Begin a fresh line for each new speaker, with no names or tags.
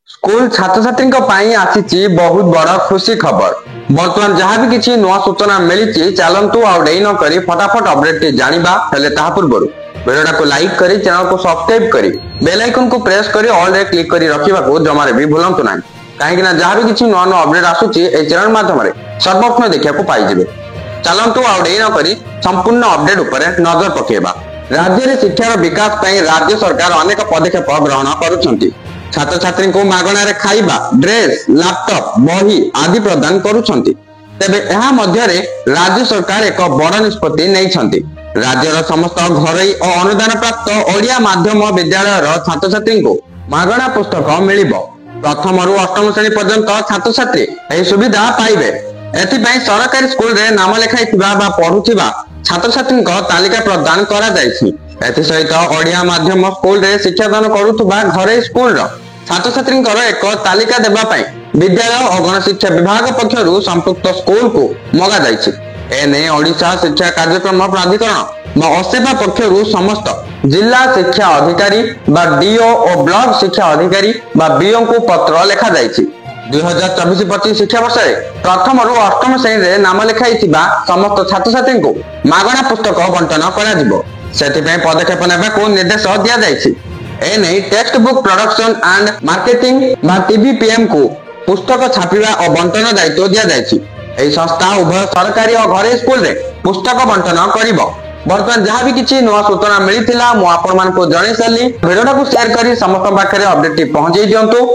School छात्र छात्री आसी बहुत बड़ खुशी खबर। बर्तमान जहाँ भी किसी नुआ सूचना मिली चलतु आउे न करी फटाफट अपडेट जाना पूर्व वीडियो को लाइक करी चैनल को सब्सक्राइब करी बेल आइकन को प्रेस करी ऑल रे क्लिक करी रखा जमारे भी भूलु ना कहीं जहाँ भी किसी नुआ नुआ अपडेट आसूची चैनल माध्यम सर्वप्रथम देखा पाइबे। चलतु आउे न करी संपूर्ण अपडेट उपर नजर पकेबा। राज्य में शिक्षार विकास पर राज्य सरकार अनेक पदक्षेप ग्रहण करुछंती। छात्र छात्री को मागणार खाइबा ड्रेस लैपटॉप बही आदि प्रदान करुछंती। तेबे एहा मध्यरे राज्य सरकार एक बड़ निष्पत्ति नैछंती। राज्यर समस्त घरोई और अनुदान प्राप्त ओडिया माध्यम विद्यालय छात्र छात्री को मागणा पुस्तक मिलिबो। प्रथम रु अष्टम श्रेणी पर्यंत छात्र छात्री एही सुविधा पाइबे। एथिपाई सरकारी स्कूल रे नाम लेखाइथिबा बा पढुथिबा छात्र छात्री तालिका प्रदान करा जायछि। एथि सहित ओडिया माध्यम स्कूल रे शिक्षादान करुथुबा घरे स्कूल छात्र छात्री एक तालिका देबा पई विद्यालय और गणशिक्षा विभाग पक्षरु संपुक्त स्कूल को मगा जायछि। एने ओडिशा शिक्षा कार्यक्रम प्राधिकरण असेपा पक्षरु समस्त जिला शिक्षा अधिकारी बा डीओ और ब्लॉक शिक्षा अधिकारी बा बीओ को पत्र लेखा जायछि। 2024-25 शिक्षा वर्ष प्रथम रु अष्टम श्रेणी नाम लिखाइथिबा समस्त छात्र छात्री को मागणा पुस्तक बंटन करा सेथिपई पदक्षेप नेबाकू निर्देश दिया जायछि। एने text book production and marketing बा टीबीपीएम को पुस्तक छापिबा और बंटन दायित्व दिया जायछि। एही संस्था उभय सरकारी और घरे स्कूल रे पुस्तक बंटन करिवो। बर्तमान जहाँ भी किसी नुआ सूचना मिली मु आपण मानकु जणाई सारली। वीडियो को शेयर करी समस्त पाखरे अपडेट पहुंचाई दियंतु।